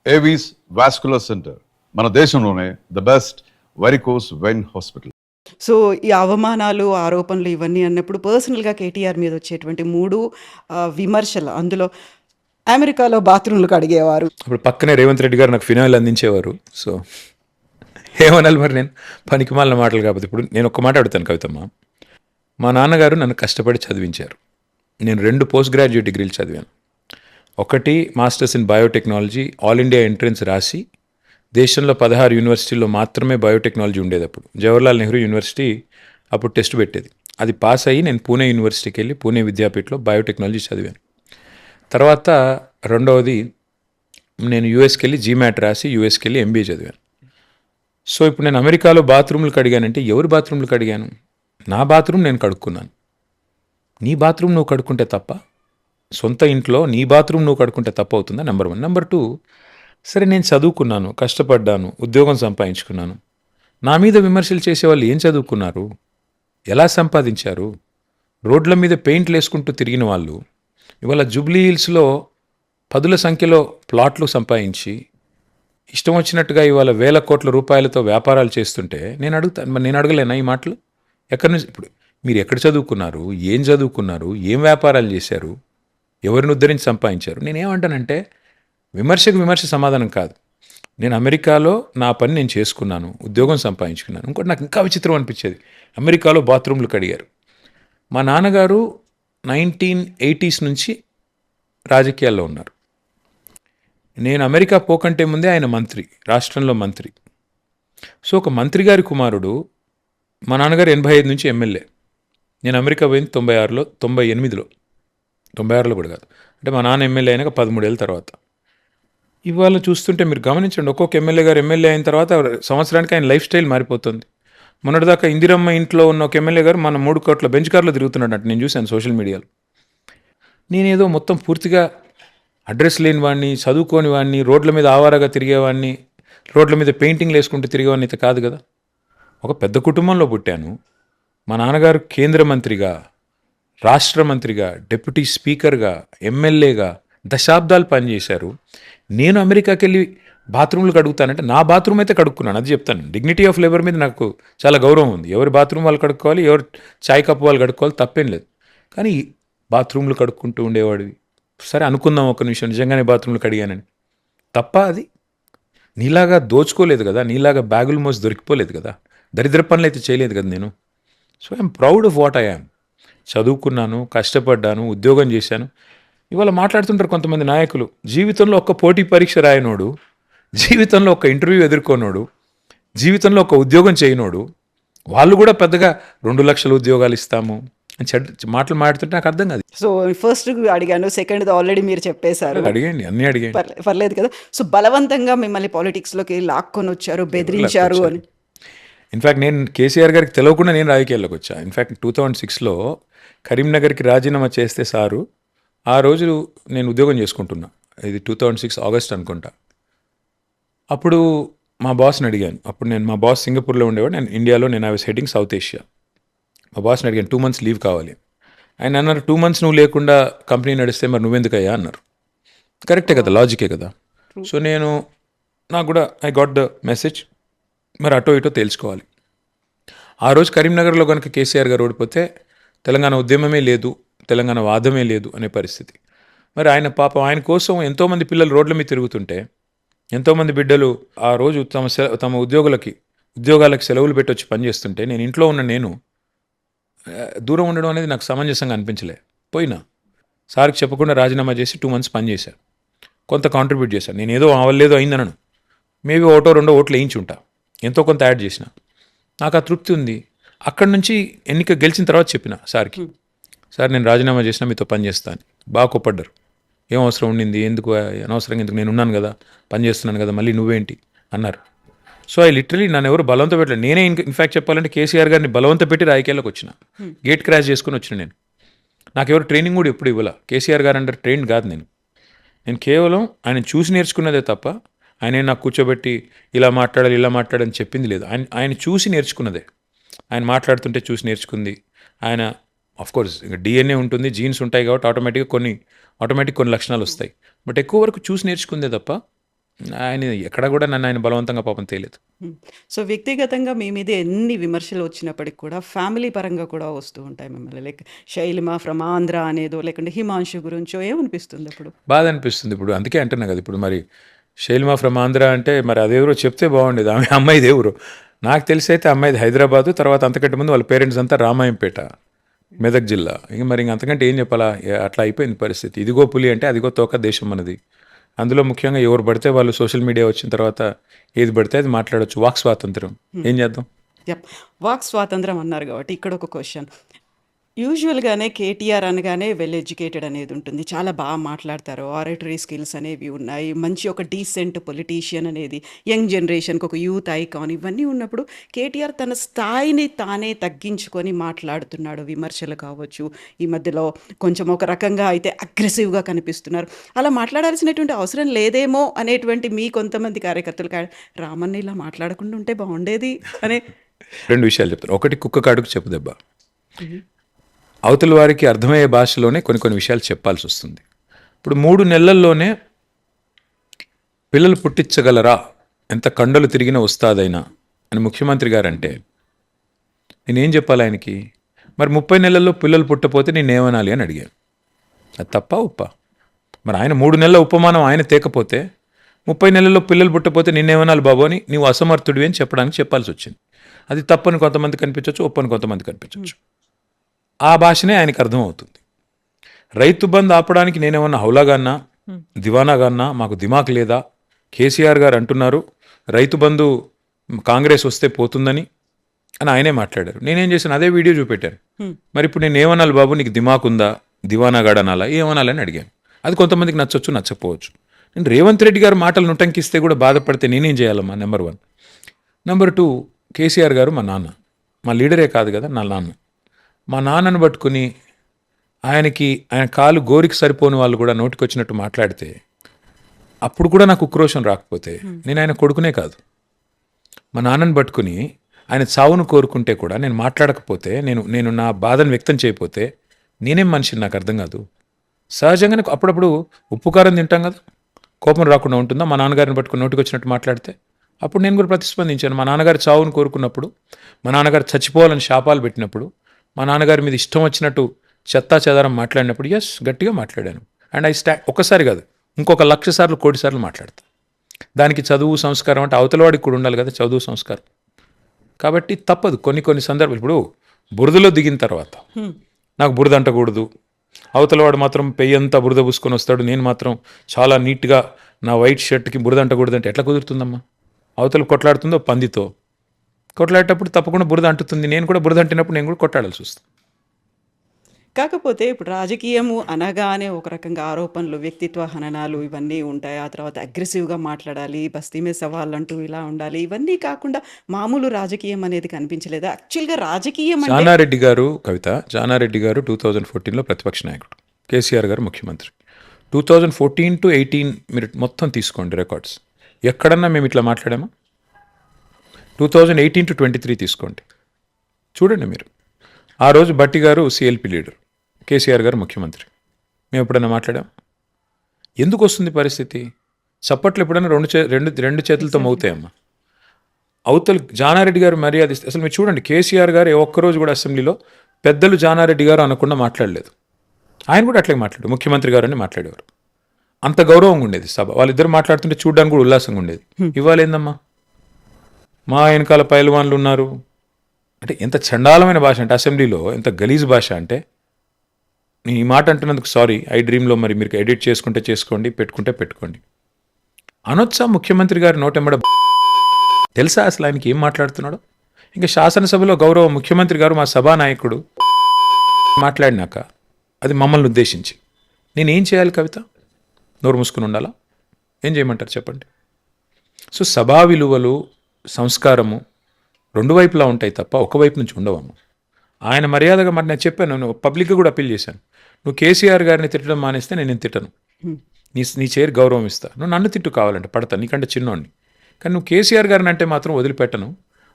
Avis vascular centre, మన దేశంలోనే the best varicose vein hospital. So ఈ అవమానాలు, ఆరోపణలు ఇవన్నీ అన్నప్పుడు పర్సనల్‌గా కేటీఆర్ మీద వచ్చేటువంటి 3 విమర్శలు. అందులో అమెరికాలో బాత్రూమ్‌లు కడిగేవారు. అప్పుడు పక్కనే రేవంత్ రెడ్డి గారు నాకు ఫినాయిల్ అందించేవారు. సో ఏమనాలి మరి, నేను పనికిమాలిన మాటలు కాకపోతే. ఇప్పుడు నేను ఒక్క మాట అడుగుతాను కవితమ్మ. మా నాన్నగారు నన్ను కష్టపడి చదివించారు. నేను 2 పోస్ట్ గ్రాడ్యుయేట్ డిగ్రీలు చదివాను. ఒకటి masters in biotechnology, all India entrance రాసి దేశంలో 16 యూనివర్సిటీల్లో మాత్రమే బయోటెక్నాలజీ ఉండేది. అప్పుడు జవహర్లాల్ నెహ్రూ యూనివర్సిటీ అప్పుడు టెస్ట్ పెట్టేది. అది పాస్ అయ్యి నేను పూణే యూనివర్సిటీకి వెళ్ళి పూణే విద్యాపీఠలో బయోటెక్నాలజీ చదివాను. తర్వాత రెండవది నేను యూఎస్కి వెళ్ళి జీమాట్ రాసి యూఎస్కి వెళ్ళి ఎంబీఏ చదివాను. సో ఇప్పుడు నేను అమెరికాలో బాత్రూమ్లు కడిగానంటే ఎవరి బాత్రూమ్లు కడిగాను? నా బాత్రూమ్ నేను కడుక్కున్నాను. నీ బాత్రూమ్ నువ్వు కడుక్కుంటే తప్ప? సొంత ఇంట్లో నీ బాత్రూమ్ నువ్వు కడుక్కుంటే తప్ప అవుతుందా? నెంబర్ 1. నెంబర్ 2, సరే నేను చదువుకున్నాను, కష్టపడ్డాను, ఉద్యోగం సంపాదించుకున్నాను. నా మీద విమర్శలు చేసేవాళ్ళు ఏం చదువుకున్నారు, ఎలా సంపాదించారు? రోడ్ల మీద పెయింట్లు వేసుకుంటూ తిరిగిన వాళ్ళు ఇవాళ జూబ్లీ హిల్స్లో 10ల సంఖ్యలో ప్లాట్లు సంపాదించి ఇష్టం వచ్చినట్టుగా ఇవాళ వేల కోట్ల రూపాయలతో వ్యాపారాలు చేస్తుంటే నేను అడుగుతాను, మరి నేను అడగలేనా ఈ మాటలు? ఎక్కడి నుంచి? ఇప్పుడు మీరు ఎక్కడ చదువుకున్నారు, ఏం చదువుకున్నారు, ఏం వ్యాపారాలు చేశారు, ఎవరిని ఉద్ధరించి సంపాదించారు? నేనేమంటానంటే విమర్శకు విమర్శ సమాధానం కాదు. నేను అమెరికాలో నా పని నేను చేసుకున్నాను, ఉద్యోగం సంపాదించుకున్నాను. ఇంకోటి నాకు ఇంకా విచిత్రం అనిపించేది, అమెరికాలో బాత్రూమ్లు కడిగారు. మా నాన్నగారు 1980s నుంచి రాజకీయాల్లో ఉన్నారు. నేను అమెరికా పోకంటే ముందే ఆయన మంత్రి, రాష్ట్రంలో మంత్రి. సో ఒక మంత్రి గారి కుమారుడు, మా నాన్నగారు 85 నుంచి ఎమ్మెల్యే. నేను అమెరికా పోయింది 96లో, 98లో, 96లో కూడా కాదు, అంటే మా నాన్న ఎమ్మెల్యే అయినాక 13 ఏళ్ళ తర్వాత. ఇవాళ చూస్తుంటే మీరు గమనించండి, ఒక్కొక్క ఎమ్మెల్యే గారు ఎమ్మెల్యే అయిన తర్వాత సంవత్సరానికి ఆయన లైఫ్ స్టైల్ మారిపోతుంది. మొన్నటిదాకా ఇందిరమ్మ ఇంట్లో ఉన్న ఒక ఎమ్మెల్యే గారు మన 3 కోట్ల బెంచ్ కార్లో తిరుగుతున్నాడు అంటే నేను చూశాను సోషల్ మీడియాలో. నేనేదో మొత్తం పూర్తిగా అడ్రస్ లేని వాడిని, చదువుకోని వాడిని, రోడ్ల మీద ఆవారాగా తిరిగేవాడిని, రోడ్ల మీద పెయింటింగ్లు వేసుకుంటూ తిరిగేవాడిని అయితే కాదు కదా. ఒక పెద్ద కుటుంబంలో పుట్టాను. మా నాన్నగారు కేంద్ర మంత్రిగా, రాష్ట్ర మంత్రిగా, డిప్యూటీ స్పీకర్గా, ఎమ్మెల్యేగా దశాబ్దాలు పనిచేశారు. నేను అమెరికాకి వెళ్ళి బాత్రూమ్లు కడుగుతానంటే నా బాత్రూమ్ అయితే కడుక్కున్నాను, అది చెప్తాను. డిగ్నిటీ ఆఫ్ లేబర్ మీద నాకు చాలా గౌరవం ఉంది. ఎవరి బాత్రూమ్ వాళ్ళు కడుక్కోవాలి, ఎవరు చాయ్ కప్పు వాళ్ళు కడుక్కోవాలి, తప్పేం లేదు. కానీ బాత్రూమ్లు కడుక్కుంటూ ఉండేవాడివి. సరే అనుకుందాం ఒక నిమిషం, నిజంగానే బాత్రూమ్లు కడిగానని. తప్ప అది? నీలాగా దోచుకోలేదు కదా, నీలాగా బ్యాగులు మోసి దొరికిపోలేదు కదా, దరిద్ర పనులు అయితే చేయలేదు కదా నేను. So I'm proud of what I am. చదువుకున్నాను, కష్టపడ్డాను, ఉద్యోగం చేశాను. ఇవాళ మాట్లాడుతుంటారు కొంతమంది నాయకులు, జీవితంలో ఒక్క పోటీ పరీక్ష రాయనోడు, జీవితంలో ఒక ఇంటర్వ్యూ ఎదుర్కొనోడు, జీవితంలో ఒక ఉద్యోగం చేయనోడు, వాళ్ళు కూడా పెద్దగా 2 లక్షల ఉద్యోగాలు ఇస్తాము అని మాటలు మాట్లాడుతుంటే నాకు అర్థం కాదు. సో ఫస్ట్ అడిగాను, సెకండ్ది ఆల్రెడీ మీరు చెప్పేశారు. అడిగండి, అన్నీ అడిగండి, పర్లేదు కదా. సో బలవంతంగా మిమ్మల్ని పాలిటిక్స్లోకి లాక్కొని వచ్చారు, బెదిరించారు అని. ఇన్ఫ్యాక్ట్ నేను కేసీఆర్ గారికి తెలియకుండా నేను రాజకీయాల్లోకి వచ్చా. ఇన్ఫ్యాక్ట్ 2006లో కరీంనగర్కి రాజీనామా చేస్తే సారు, ఆ రోజు నేను ఉద్యోగం చేసుకుంటున్నా. ఇది 2006 ఆగస్ట్ అనుకుంటా. అప్పుడు మా బాస్ని అడిగాను. అప్పుడు మా బాస్ సింగపూర్లో ఉండేవాడు, నేను ఇండియాలో, నేను I was heading south Asia. మా బాస్ని అడిగాను 2 months లీవ్ కావాలి. ఆయన అన్నారు 2 months నువ్వు లేకుండా కంపెనీ నడిస్తే మరి నువ్వెందుకయ్యా అన్నారు. కరెక్టే కదా, లాజికే కదా. సో నాకు కూడా ఐ గాట్ ద మెసేజ్, మరి అటో ఇటో తేల్చుకోవాలి. ఆ రోజు కరీంనగర్లో కనుక కేసీఆర్ గారు ఓడిపోతే తెలంగాణ ఉద్యమమే లేదు, తెలంగాణ వాదమే లేదు అనే పరిస్థితి. మరి ఆయన పాపం, ఆయన కోసం ఎంతోమంది పిల్లలు రోడ్ల మీద తిరుగుతుంటే, ఎంతోమంది బిడ్డలు ఆ రోజు తమ ఉద్యోగాలకు సెలవులు పెట్టి వచ్చి పనిచేస్తుంటే, నేను ఇంట్లో ఉన్న నేను దూరం ఉండడం అనేది నాకు సమంజసంగా అనిపించలే. పోయినా సార్కి చెప్పకుండా రాజీనామా చేసి 2 months పనిచేశాను. కొంత కాంట్రిబ్యూట్ చేశాను. నేను ఏదో అవ్వలేదో అయిందనను, మేబీ 1-2 ఓట్లు వేయించి ఉంటా, ఎంతో కొంత యాడ్ చేసిన. నాకు ఆ తృప్తి ఉంది. అక్కడి నుంచి ఎన్నిక గెలిచిన తర్వాత చెప్పిన సార్కి, సార్ నేను రాజీనామా చేసినా మీతో పని చేస్తాను. బాగా కొప్పడ్డారు. ఏం అవసరం ఉండింది, ఎందుకు అనవసరంగా, ఎందుకు, నేను ఉన్నాను కదా, పని చేస్తున్నాను కదా, మళ్ళీ నువ్వేంటి అన్నారు. సో ఐ లిటరలీ నన్ను ఎవరు బలవంత పెట్టలేదు. నేనే ఇన్ఫ్యాక్ట్ చెప్పాలంటే కేసీఆర్ గారిని బలవంత పెట్టి రాజకీయాల్లోకి వచ్చిన, గేట్ క్రాష్ చేసుకుని వచ్చిన. నాకెవరు ట్రైనింగ్ కూడా ఎప్పుడు ఇవ్వాల. కేసీఆర్ గారు అంటే ట్రైన్ కాదు. నేను కేవలం ఆయన చూసి నేర్చుకున్నదే తప్ప ఆయన నాకు కూర్చోబెట్టి ఇలా మాట్లాడని చెప్పింది లేదు. ఆయన చూసి నేర్చుకున్నదే. ఆయన మాట్లాడుతుంటే చూసి నేర్చుకుంది. ఆయన ఆఫ్కోర్స్ ఇంకా డిఎన్ఏ ఉంటుంది, జీన్స్ ఉంటాయి కాబట్టి ఆటోమేటిక్ కొన్ని లక్షణాలు వస్తాయి. బట్ ఎక్కువ వరకు చూసి నేర్చుకుందే తప్ప ఆయన ఎక్కడ కూడా నన్ను ఆయన బలవంతంగా పాపం తేలేదు. సో వ్యక్తిగతంగా మీ మీద ఎన్ని విమర్శలు వచ్చినప్పటికి కూడా ఫ్యామిలీ పరంగా కూడా వస్తూ ఉంటాయి మిమ్మల్ని, లైక్ శైలిమ ఫ్రమ్ ఆంధ్ర అనేదో లేకుంటే హిమాంశు గురించో ఏమనిపిస్తుంది అప్పుడు? బాధ అనిపిస్తుంది ఇప్పుడు. అందుకే అంటున్నా కదా, ఇప్పుడు మరి శైలిమ ఫ్రమ్ ఆంధ్ర అంటే మరి అదెవరో చెప్తే బాగుండేది. ఆమె అమ్మాయిది ఎవరు నాకు తెలిసి అయితే అమ్మాయిది హైదరాబాదు, తర్వాత అంతకంటే ముందు వాళ్ళ పేరెంట్స్ అంతా రామాయంపేట, మెదక్ జిల్లా. మరి అంతకంటే ఏం చెప్పాలా, అట్లా అయిపోయింది పరిస్థితి. ఇదిగో పులి అంటే అదిగో తోక దేశం మనది. అందులో ముఖ్యంగా ఎవరు పడితే వాళ్ళు సోషల్ మీడియా వచ్చిన తర్వాత ఏది పడితే అది మాట్లాడవచ్చు. వాక్ స్వాతంత్రం, ఏం చేద్దాం. యప్. వాక్ స్వాతంత్రం అన్నారు కాబట్టి ఇక్కడ ఒక క్వశ్చన్. యూజువల్గానే కేటీఆర్ అనగానే వెల్ ఎడ్యుకేటెడ్ అనేది ఉంటుంది, చాలా బాగా మాట్లాడతారు, ఆరేటరీ స్కిల్స్ అనేవి ఉన్నాయి, మంచి ఒక డీసెంట్ పొలిటీషియన్ అనేది, యంగ్ జనరేషన్కి ఒక యూత్ ఐకాన్, ఇవన్నీ ఉన్నప్పుడు కేటీఆర్ తన స్థాయిని తానే తగ్గించుకొని మాట్లాడుతున్నాడు. విమర్శలు కావచ్చు, ఈ మధ్యలో కొంచెం ఒక రకంగా అయితే అగ్రెసివ్గా కనిపిస్తున్నారు. అలా మాట్లాడాల్సినటువంటి అవసరం లేదేమో అనేటువంటి మీ కొంతమంది కార్యకర్తలు రామన్న ఇలా మాట్లాడకుండా ఉంటే బాగుండేది అనే. 2 విషయాలు చెప్తాను. ఒకటి, కుక్క కాడుకు చెప్పు దెబ్బ. అవతల వారికి అర్థమయ్యే భాషలోనే కొన్ని విషయాలు చెప్పాల్సి వస్తుంది. ఇప్పుడు 3 నెలల్లోనే పిల్లలు పుట్టించగలరా, ఎంత కండలు తిరిగిన వస్తాదైనా అని ముఖ్యమంత్రి గారు అంటే నేనేం చెప్పాలి ఆయనకి? మరి 30 నెలల్లో పిల్లలు పుట్టపోతే నేనేమనాలి అని అడిగాను. అది తప్ప ఉప్ప? మరి ఆయన 3 నెలల ఉపమానం ఆయన తేకపోతే 30 నెలల్లో పిల్లలు పుట్టపోతే నిన్నేమనాలి బాబు అని నీవు అసమర్థుడివి అని చెప్పాల్సి వచ్చింది. అది తప్పని కొంతమంది కనిపించవచ్చు, ఒప్పని కొంతమంది కనిపించవచ్చు. ఆ భాషనే ఆయనకు అర్థమవుతుంది. రైతు బంద్ ఆపడానికి నేనేమన్నా హౌలాగాన్నా, దివానాగాన్నా, మాకు దిమాక్ లేదా? కేసీఆర్ గారు అంటున్నారు రైతు బంధు కాంగ్రెస్ వస్తే పోతుందని అని ఆయనే మాట్లాడారు. నేనేం చేశాను, అదే వీడియో చూపెట్టాను. మరి ఇప్పుడు నేను ఏమనాలి బాబు, నీకు దిమాక్ ఉందా, దివానాగాడు అనాలా, ఏమనాలని అడిగాను. అది కొంతమందికి నచ్చవచ్చు, నచ్చకపోవచ్చు. నేను రేవంత్ రెడ్డి గారు మాటలు నుటంకిస్తే కూడా బాధపడితే నేనేం చేయాలమ్మా? నెంబర్ 1. నెంబర్ 2, కేసీఆర్ గారు మా నాన్న, మా లీడరే కాదు కదా, నా నాన్న. మా నాన్నను పట్టుకుని ఆయన కాలు గోరికి సరిపోని వాళ్ళు కూడా నోటికి వచ్చినట్టు మాట్లాడితే అప్పుడు కూడా నాకు ఉక్రోషం రాకపోతే నేను ఆయన కొడుకునే కాదు. మా నాన్నను పట్టుకుని ఆయన చావును కోరుకుంటే కూడా నేను మాట్లాడకపోతే, నేను నా బాధను వ్యక్తం చేయకపోతే నేనేం మనిషిని నాకు అర్థం కాదు. సహజంగానే అప్పుడప్పుడు ఉప్పు కారం తింటాం కదా, కోపం రాకుండా ఉంటుందా? మా నాన్నగారిని పట్టుకుని నోటికి వచ్చినట్టు మాట్లాడితే అప్పుడు నేను కూడా ప్రతిస్పందించాను. మా నాన్నగారు చావును కోరుకున్నప్పుడు, మా నాన్నగారు చచ్చిపోవాలని శాపాలు పెట్టినప్పుడు, మా నాన్నగారి మీద ఇష్టం వచ్చినట్టు చెత్తా చెదారం మాట్లాడినప్పుడు గట్టిగా మాట్లాడాను. అండ్ ఒక్కసారి కాదు, ఇంకొక 1,00,000 సార్లు, 1,00,00,000 సార్లు మాట్లాడతా. దానికి చదువు సంస్కారం అంటే అవతలవాడికి కూడా ఉండాలి కదా చదువు సంస్కారం. కాబట్టి తప్పదు కొన్ని సందర్భాలు. ఇప్పుడు బురదలో దిగిన తర్వాత నాకు బురద అంటకూడదు, అవతలవాడు మాత్రం పెయ్యంతా బురద పూసుకొని వస్తాడు, నేను మాత్రం చాలా నీట్గా నా వైట్ షర్ట్కి బురద అంటకూడదు అంటే ఎట్లా కుదురుతుందమ్మా? అవతల కొట్లాడుతుందో పందితో, కొట్లాడేటప్పుడు తప్పకుండా బురద అంటుతుంది. నేను కూడా బురద అంటినప్పుడు నేను కూడా కొట్లాడాల్సి వస్తుంది. కాకపోతే ఇప్పుడు రాజకీయము అనగానే ఒక రకంగా ఆరోపణలు, వ్యక్తిత్వ హననాలు ఇవన్నీ ఉంటాయి. ఆ తర్వాత అగ్రెసివ్గా మాట్లాడాలి, బస్తీ మీద సవాళ్ళు అంటూ ఇలా ఉండాలి. ఇవన్నీ కాకుండా మామూలు రాజకీయం అనేది కనిపించలేదు. యాక్చువల్గా రాజకీయం అంటే జానారెడ్డి గారు 2014లో ప్రతిపక్ష నాయకుడు, కేసీఆర్ గారు ముఖ్యమంత్రి. 2014 to 18 మీరు మొత్తం తీసుకోండి రికార్డ్స్, ఎక్కడన్నా మేము ఇట్లా మాట్లాడామా? 2018 to 23 తీసుకోండి, చూడండి మీరు. ఆ రోజు భట్టి గారు సిఎల్పి లీడర్, కేసీఆర్ గారు ముఖ్యమంత్రి. మేము ఎప్పుడైనా మాట్లాడాం? ఎందుకు వస్తుంది పరిస్థితి? చప్పట్లు ఎప్పుడైనా రెండు చేతులతో మోగుతాయమ్మా. అవతల జానారెడ్డి గారు మర్యాద ఇస్తే అసలు మీరు చూడండి, కేసీఆర్ గారు ఏ ఒక్కరోజు కూడా అసెంబ్లీలో పెద్దలు జానారెడ్డి గారు అనకుండా మాట్లాడలేదు. ఆయన కూడా అట్లాగే మాట్లాడు, ముఖ్యమంత్రి గారు అని మాట్లాడేవారు. అంత గౌరవంగా ఉండేది సభ. వాళ్ళిద్దరు మాట్లాడుతుంటే చూడడానికి కూడా ఉల్లాసంగా ఉండేది. ఇవాళ ఏందమ్మా, మా వెనకాల పైల్వాన్లు ఉన్నారు అంటే ఎంత చండాలమైన భాష అంటే, అసెంబ్లీలో ఎంత గలీజ్ భాష అంటే. నేను ఈ మాట అంటున్నందుకు సారీ, డ్రీమ్లో మరి మీరు ఎడిట్ చేసుకుంటే చేసుకోండి, పెట్టుకుంటే పెట్టుకోండి. అనొచ్చా ముఖ్యమంత్రి గారి నోటెమ్మడ? తెలుసా అసలు ఆయనకి ఏం మాట్లాడుతున్నాడో? ఇంకా శాసనసభలో గౌరవ ముఖ్యమంత్రి గారు మా సభానాయకుడు మాట్లాడినాక అది మమ్మల్ని ఉద్దేశించి నేనేం చేయాలి? కవిత నోరు మూసుకుని ఉండాలా? ఏం చేయమంటారు చెప్పండి? సో సభా విలువలు, సంస్కారము 2 వైపులా ఉంటాయి తప్ప ఒకవైపు నుంచి ఉండవమ్మ. ఆయన మర్యాదగా మరి నేను చెప్పాను, నేను పబ్లిక్గా కూడా అప్పీల్ చేశాను, నువ్వు కేసీఆర్ గారిని తిట్టడం మానేస్తే నేను తిట్టను, నీ చైర్ గౌరవం ఇస్తా, నువ్వు నన్ను తిట్టు కావాలంటే పడతా, నీకంటే చిన్నోడిని, కానీ నువ్వు కేసీఆర్ గారిని అంటే మాత్రం వదిలిపెట్టను,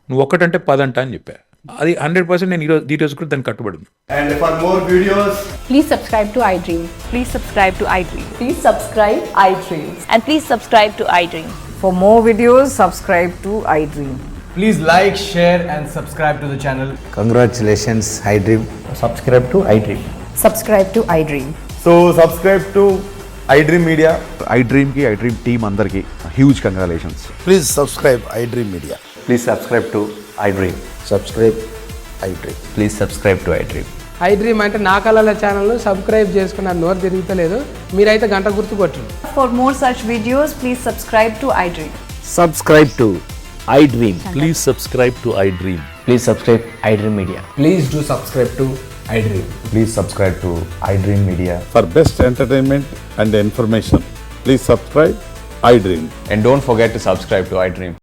నువ్వు ఒక్కటంటే 10 అంట అని చెప్పా. అది 100% నేను ఈ రోజు కూడా దానికి కట్టుబడి ఉన్నాను. And for more videos, Please subscribe to iDream. Please subscribe to iDream. Please subscribe iDream. And please subscribe to iDream. For more videos, subscribe to iDream. please like, share, and subscribe to the channel. Congratulations, iDream. Subscribe to iDream. Subscribe to iDream. So subscribe to iDream Media. iDream की iDream team अंदर की huge congratulations. Please subscribe iDream Media. Please subscribe to iDream. Subscribe iDream. Please subscribe to iDream. iDream అంటే నా కళల channel subscribe చేసుకున్న నోరు తిరుగుతలేదు, మీరైతే గంట గుర్తు కొట్టండి. For more such videos, please subscribe to iDream. Subscribe to iDream. Please subscribe to iDream. Please subscribe iDream Media. Please do subscribe to iDream. Please subscribe to iDream Media. For best entertainment and information, please subscribe iDream. And don't forget to subscribe to iDream.